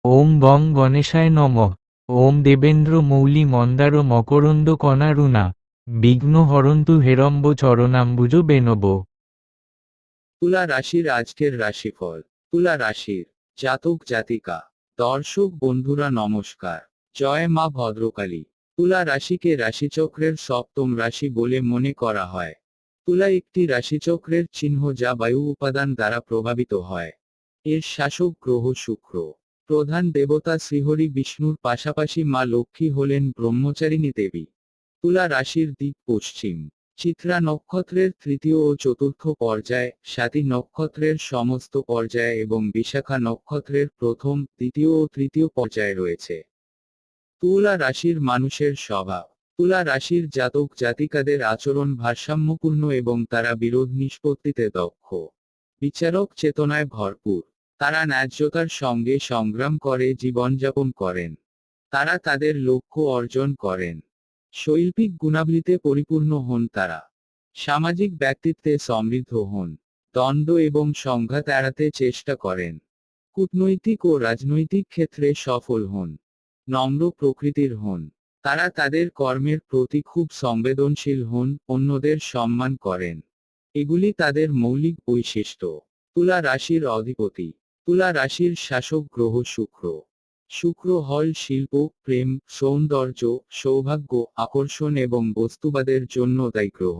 ওম বং গণেশায় নমঃ। ওম দেবেন্দ্র মৌলি মন্দার মকরন্দ কণারুণা বিঘ্ন হরন্তু হেরম্ব চরণাম্বুজ বেনব। তুলা রাশির আজকের রাশিফল। তুলা রাশির জাতক জাতিকা দর্শক বন্ধুরা নমস্কার। জয় মা ভদ্রকালী। তুলা রাশিকে রাশিচক্রের সপ্তম রাশি বলে মনে করা হয়। তুলা একটি রাশিচক্রের চিহ্ন যা বায়ু উপাদান দ্বারা প্রভাবিত হয়। এর শাসক গ্রহ শুক্র। প্রধান দেবতা শ্রীহরি বিষ্ণুর পাশাপাশি মা লক্ষ্মী হলেন ব্রহ্মচারিণী দেবী। তুলা রাশির দিক পশ্চিম। চিত্রা নক্ষত্রের তৃতীয় ও চতুর্থ পর্যায়, স্বাতী নক্ষত্রের সমস্ত পর্যায় এবং বিশাখা নক্ষত্রের প্রথম, দ্বিতীয় ও তৃতীয় পর্যায়ে রয়েছে। তুলা রাশির মানুষের স্বভাব। তুলা রাশির জাতক জাতিকাদের আচরণ ভারসাম্যপূর্ণ এবং তারা বিরোধ নিষ্পত্তিতে দক্ষ। বিচারক চেতনায় ভরপুর। তারা ন্যায্যতার সঙ্গে সংগ্রাম করে জীবনযাপন করেন। তারা তাদের লক্ষ্য অর্জন করেন। শৈল্পিক গুণাবলীতে পরিপূর্ণ হন তারা। সামাজিক ব্যক্তিত্বে সমৃদ্ধ হন। দ্বন্দ্ব এবং সংঘাত এড়াতে চেষ্টা করেন। কূটনৈতিক ও রাজনৈতিক ক্ষেত্রে সফল হন। নম্র প্রকৃতির হন। তারা তাদের কর্মের প্রতি খুব সংবেদনশীল হন, অন্যদের সম্মান করেন। এগুলি তাদের মৌলিক বৈশিষ্ট্য। তুলা রাশির অধিপতি। তুলা রাশির শাসক গ্রহ শুক্র। শুক্র হল শিল্প, প্রেম, সৌন্দর্য, সৌভাগ্য, আকর্ষণ এবং বস্তুবাদের জন্য দায়ী গ্রহ।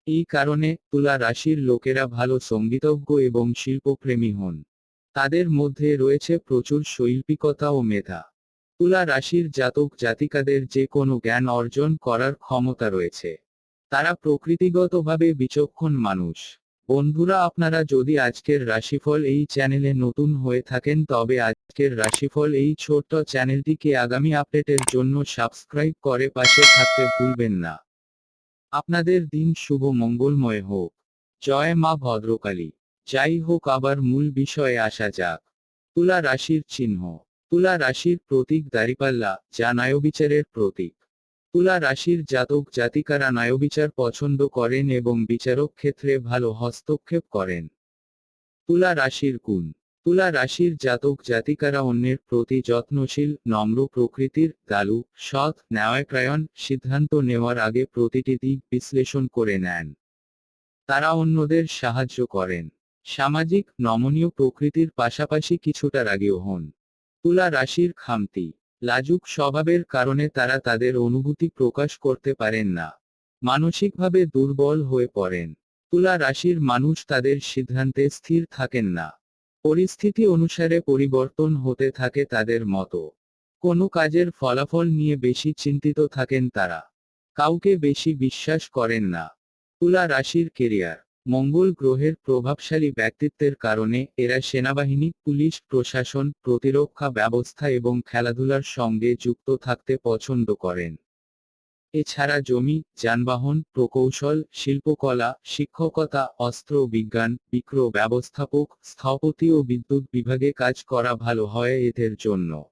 এই কারণে তুলা রাশির লোকেরা ভালো সঙ্গীতজ্ঞ এবং শিল্পপ্রেমী হন। তাদের মধ্যে রয়েছে প্রচুর শৈল্পিকতা ও মেধা। তুলা রাশির জাতক জাতিকাদের যে কোনো জ্ঞান অর্জন করার ক্ষমতা রয়েছে। তারা প্রকৃতিগতভাবে বিচক্ষণ মানুষ। বন্ধুরা, আপনারা যদি আজকের রাশিফল এই চ্যানেলে নতুন হয়ে থাকেন তবে আজকের রাশিফল এই ছোট্ট চ্যানেলটিকে আগামী আপডেটের জন্য সাবস্ক্রাইব করে পাশে থাকতে ভুলবেন না। আপনাদের দিন শুভ মঙ্গলময় হোক। জয় মা ভদ্রকালী। যাই হোক, আবার মূল বিষয়ে আসা যাক। তুলা রাশির চিহ্ন। তুলা রাশির প্রতীক দাঁড়িপাল্লা, যা ন্যায়বিচারের প্রতীক। তুলা রাশির জাতক জাতিকারা ন্যায়বিচার পছন্দ করেন এবং বিচারক ক্ষেত্রে ভালো হস্তক্ষেপ করেন। তুলা রাশির গুণ। তুলা রাশির জাতক জাতিকারা অন্যের প্রতি যত্নশীল, নম্র প্রকৃতির, দয়ালু, সৎ, ন্যায়পরায়ণ, সিদ্ধান্ত নেওয়ার আগে প্রতিটি দিক বিশ্লেষণ করে নেন। তারা অন্যদের সাহায্য করেন। সামাজিক, নমনীয় প্রকৃতির পাশাপাশি কিছুটা রাগীও হন। তুলা রাশির খামতি। লাজুক স্বভাবের কারণে তারা তাদের অনুভূতি প্রকাশ করতে পারেন না। মানসিকভাবে দুর্বল হয়ে পড়েন। তুলা রাশির মানুষ তাদের সিদ্ধান্তে স্থির থাকেন না। পরিস্থিতি অনুসারে পরিবর্তন হতে থাকে তাদের মতো। কোনো কাজের ফলাফল নিয়ে বেশি চিন্তিত থাকেন তারা। কাউকে বেশি বিশ্বাস করেন না। তুলা রাশির কেরিয়ার। মঙ্গল গ্রহের প্রভাবশালী ব্যক্তিত্বের কারণে এরা সেনাবাহিনী, পুলিশ, প্রশাসন, প্রতিরক্ষা ব্যবস্থা এবং খেলাধুলার সঙ্গে যুক্ত থাকতে পছন্দ করেন। এছাড়া জমি, যানবাহন, প্রকৌশল, শিল্পকলা, শিক্ষকতা, অস্ত্র বিজ্ঞান, বিক্রয় ব্যবস্থাপক, স্থপতি ও বিদ্যুৎ বিভাগে কাজ করা ভালো হয় এদের জন্য।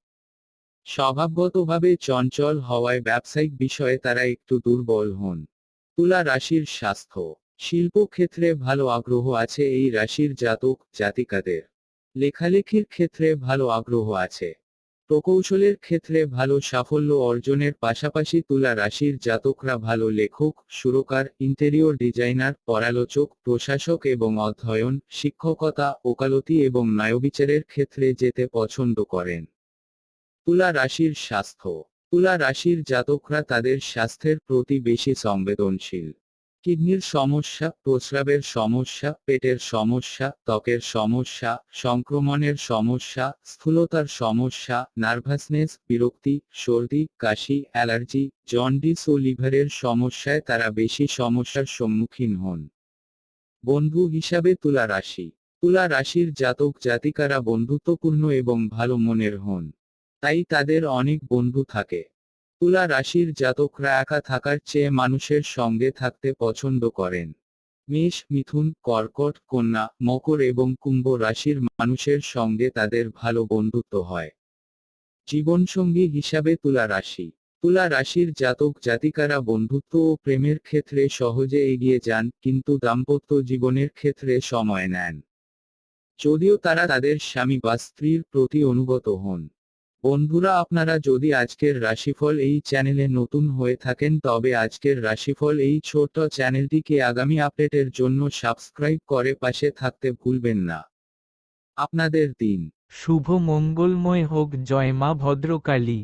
স্বভাবগতভাবে চঞ্চল হওয়ায় ব্যবসায়িক বিষয়ে তারা একটু দুর্বল হন। তুলা রাশির স্বাস্থ্য। শিল্পক্ষেত্রে ভালো আগ্রহ আছে এই রাশির জাতক জাতিকাদের। লেখালেখির ক্ষেত্রে ভালো আগ্রহ আছে। প্রকৌশলের ক্ষেত্রে ভালো সাফল্য অর্জনের পাশাপাশি তুলা রাশির জাতকরা ভালো লেখক, সুরকার, ইন্টেরিয়র ডিজাইনার, পরালোচক, প্রশাসক এবং অধ্যয়ন, শিক্ষকতা, ওকালতি এবং ন্যায়বিচারের ক্ষেত্রে যেতে পছন্দ করেন। তুলা রাশির স্বাস্থ্য। তুলা রাশির জাতকরা তাদের স্বাস্থ্যের প্রতি বেশি সংবেদনশীল। কিডনির সমস্যা, প্রস্রাবের সমস্যা, পেটের সমস্যা, ত্বকের সমস্যা, সংক্রমণের সমস্যা, স্থূলতার সমস্যা, নার্ভাসনেস, বিরক্তি, সর্দি, কাশি, অ্যালার্জি, জন্ডিস ও লিভারের সমস্যায় তারা বেশি সমস্যার সম্মুখীন হন। বন্ধু হিসাবে তুলা রাশি। তুলা রাশির জাতক জাতিকারা বন্ধুত্বপূর্ণ এবং ভালো মনের হন। তাই তাদের অনেক বন্ধু থাকে। তুলা রাশির জাতকরা একা থাকার চেয়ে মানুষের সঙ্গে থাকতে পছন্দ করেন। মেষ, মিথুন, কর্কট, কন্যা, মকর এবং কুম্ভ রাশির মানুষের সঙ্গে তাদের ভালো বন্ধুত্ব হয়। জীবনসঙ্গী হিসাবে তুলা রাশি। তুলা রাশির জাতক জাতিকারা বন্ধুত্ব ও প্রেমের ক্ষেত্রে সহজে এগিয়ে যান, কিন্তু দাম্পত্য জীবনের ক্ষেত্রে সময় নেন। যদিও তারা তাদের স্বামী বা স্ত্রীর প্রতি অনুগত হন। বন্ধুরা, আপনারা যদি আজকের রাশিফল এই চ্যানেলে নতুন হয়ে থাকেন তবে আজকের রাশিফল এই ছোট্ট চ্যানেলটিকে আগামী আপডেটের জন্য সাবস্ক্রাইব করে পাশে থাকতে ভুলবেন না। আপনাদের দিন শুভ মঙ্গলময় হোক। জয় মা ভদ্রকালী।